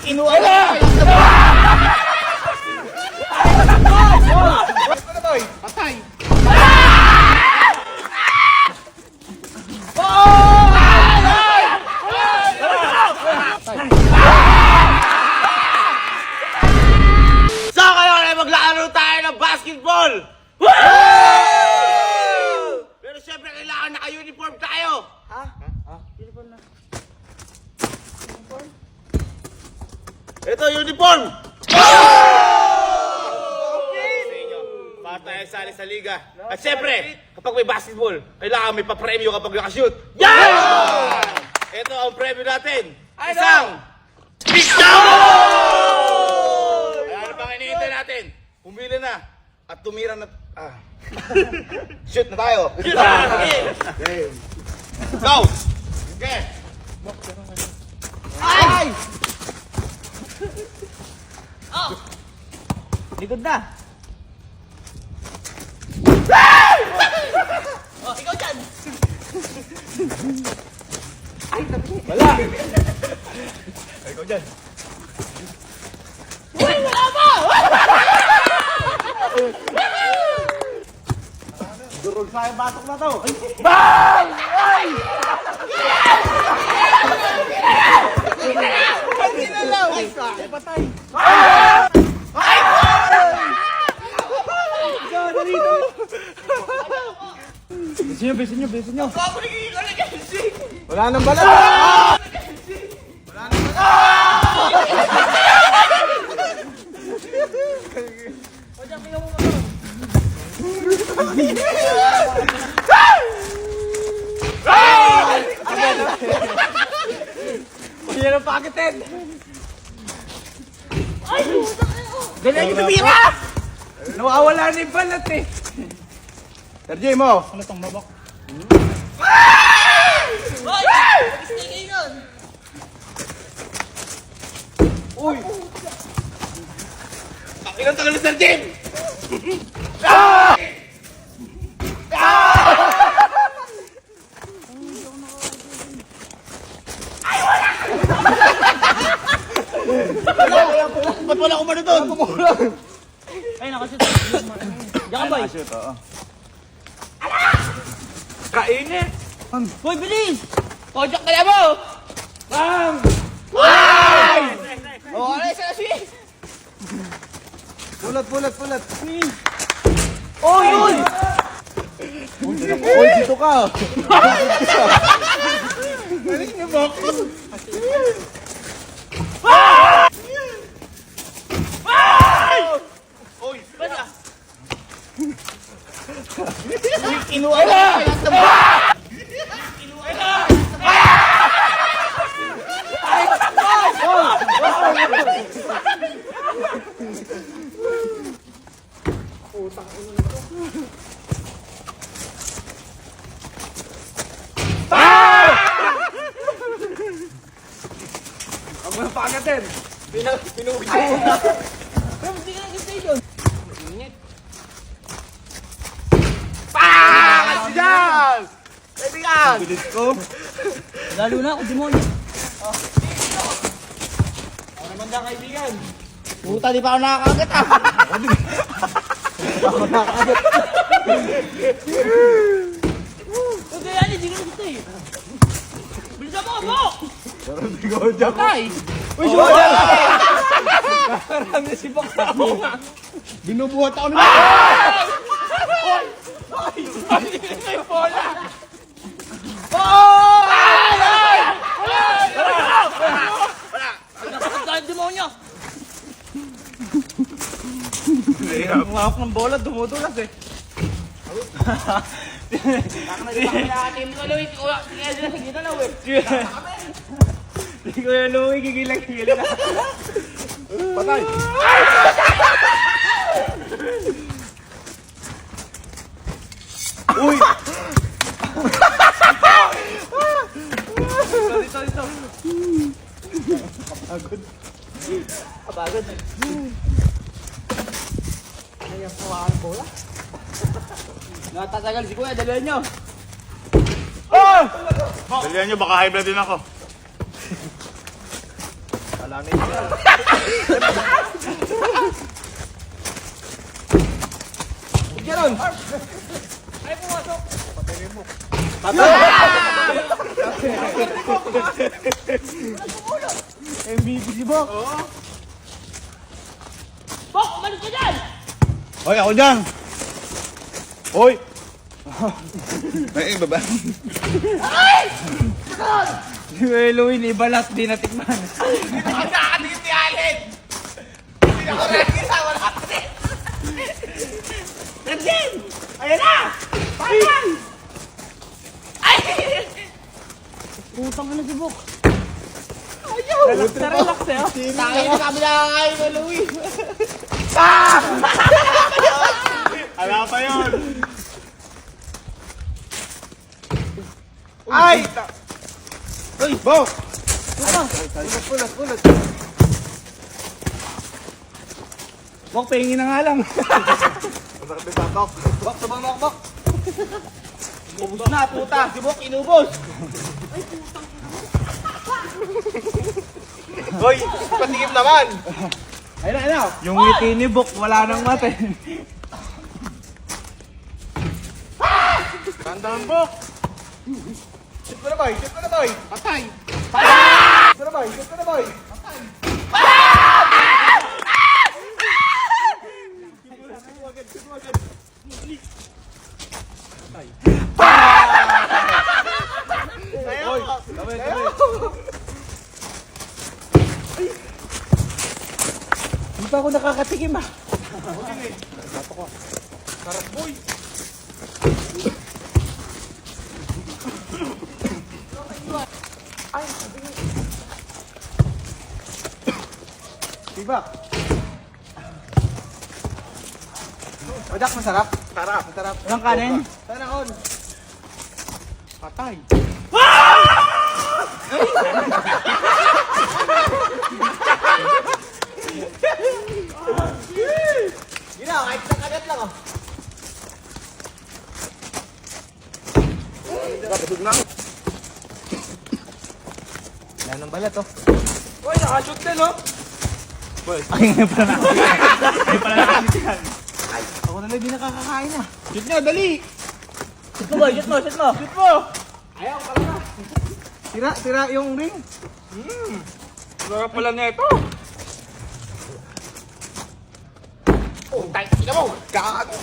Kinuha na! Patay! So ngayon ay maglalaro tayo ng basketball! Pero syempre kailangan naka-uniform tayo! Uniform na. Uniform? Ito, uniform! Para tayo sali sa liga. At syempre, kapag may basketball, kailangan may pa-premyo kapag nakashoot. Yeah! Ito ang premyo natin. Isang big ball! Ano bang iniintay natin? Pumili na at tumira na. Shoot na tayo. Go! Okay. Ay! Likod na. Ikaw dyan. Wala! Ikaw dyan. Uy, wala pa! Durol sa yung batok na to. Bang! Ay! Hindi na lang. Ay, patay. Ay! Besin nyo. Wala nang balat. Yan ang pakitin. Ay! Ganyan yung tumira! Nawawala na yung balat eh. Sir Jay mo. Ano tong mabok? Uy! Ilang tagal na Sir Jim! Ba't wala kumano doon? Ay, nakashoot. Diyan ka, boy. Kainit! Boy, bilis! Kojak kaya mo! Bang! Ay! Oh, ano yung kasi? Pulat! Oh, yun! Uy, dito ka! Galing na ba ako? Uy! Kinuha na! Ang mga pagatin! Pinugin mo! Pero hindi ka nag-station. Kasi dyan! Kaibigan! Bilis ko! Lalo na ako, demonyo. Ano naman dyan kaibigan? Puta, di pa ako nakakagat ah. Huwag kaya hindi ko gusto eh. Bilisan mo, mo! Pero hindi ko dyan ko. Tay! Uy, suwa! Marami si Bakta mo. Binubuhat ako ng... Hindi ka may bola! Oh! Nakakot ka yung demonyo! Ang hawak ng bola, dumudulas eh. Hindi ko yan Louie, gigilang-gigilang na. Patay! Uy! Dito. Kapagod. Ayaw kawakan ng bola. Natatagal si Kuya, dalayan nyo. Dalihan nyo, baka high blood din ako. Wala na yun. Ganon! Ay, pumasok! Patay mo. MVP si Bok! Oo! Bok, umalis ka dyan! Hoy, ako dyan! Hoy! May iba ba? Si Eloy, ibalat, di natikman. Dito ka nakakatingin ni Allen! Hindi na ko nakikita, wala ka rin! Nandiyan! Ayan na! Parang! Ay! Putang ka na si Bok. Ayaw! Relax eh, oh. Tayo na kami nakakain na Louie! Ala pa yun! Ay! Uy! Bo! Ulat! Bok, pahingin na nga lang. Masarap yung batok. Bok, sabang Bok. Ubus na, puta. Si Bok, inubos. Hoy! Patigim naman! Ayun na. Yung ngiti ni Bok, wala nang mate. Tandaan mo! Shoot ko na, boy. Patay! Shoot ko na, boy. Sayo! Hindi pa ako nakakatikim, ah. Sarap boy! Diba? Odak, masarap. Sarap! Walang kanin. Sana all! Patay! Yun na, kahit isang kagat lang, oh. Kapatid na! Wala nang balat, oh. Uy! Nakashoot din oh! Ay, ngayon pala nakakashoot yan. Ako na lang di nakakakain, ah. Shoot nyo! Dali! Shoot mo, boy. Shoot mo. Shoot mo! Ayaw, pala na. Sira yung ring. Sarap pala neto! Oh, tayo! Ina mo! Gago!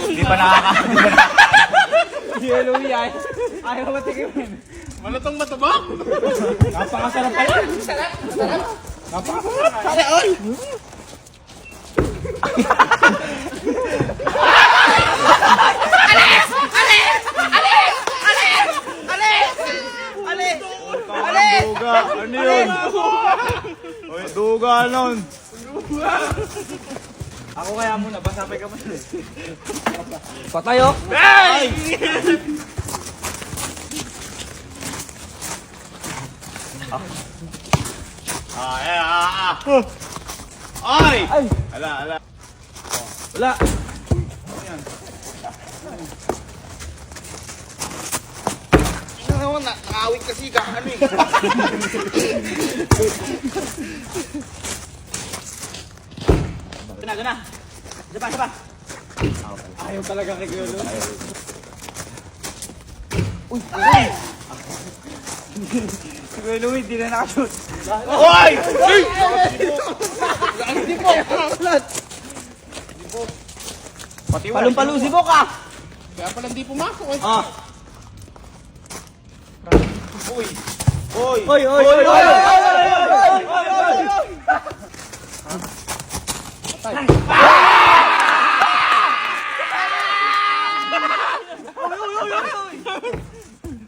Hindi pa Si Eloy, ayaw matikimin. Malatong matubak! Napakasarap pa yan. Sana all! Duga! Ano yun? Uy, duga nun! Ako kaya muna, basapay ka muna. Patay, oh. Hey! Ay! Ay, Ala! wala. Ina naman, nakawit kasi ka. Ano eh? Doon na. Isa pa. Ayaw talaga kay Eloy. Si Eloy, di na nakashoot. Hoy! Palong-palo si Bok, ah. Kaya pala hindi pumasok eh. Ah. Uy! Hoy! Oy!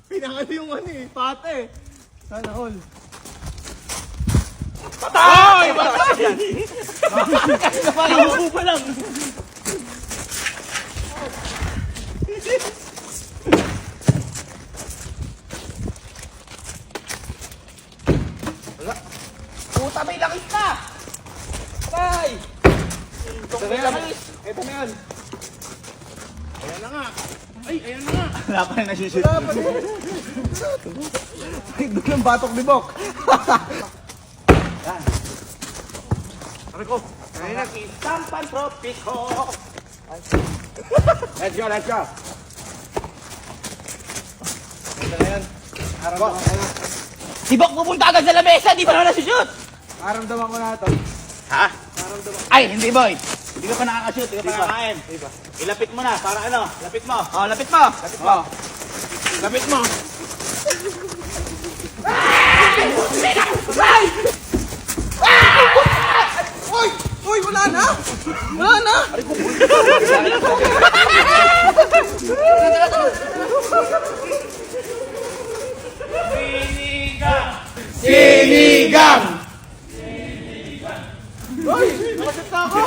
Pinakali yung ano eh, pate. Sana all. Patay! Patay! Napalubo pa lang. Puta, may laki na! Patay! Ito na yan. Ito na yan. Ayan na nga. Ay, ayan na nga. Wala pa rin nasushoot. Ay, doon ang batok ni Bok. Yan. Sabi ko. Ay, nag-istampan tropiko. Let's go, let's go. Ito na yan. Aramdaman ko na. Si Bok pupunta agad sa lamesa, di pa naman nasushoot! Aramdaman ko na ito. Ha? Ay, hindi boy! Hindi ka pa nakakashoot, hindi ka pa Di ba? nakakain. Ilapit mo na, para ano? Lapit mo. Oh, lapit mo! Lapit mo. Lapit mo. Uy! Uy, wala na! Wala na! Sinigang! Uy! Nakashoot na ako!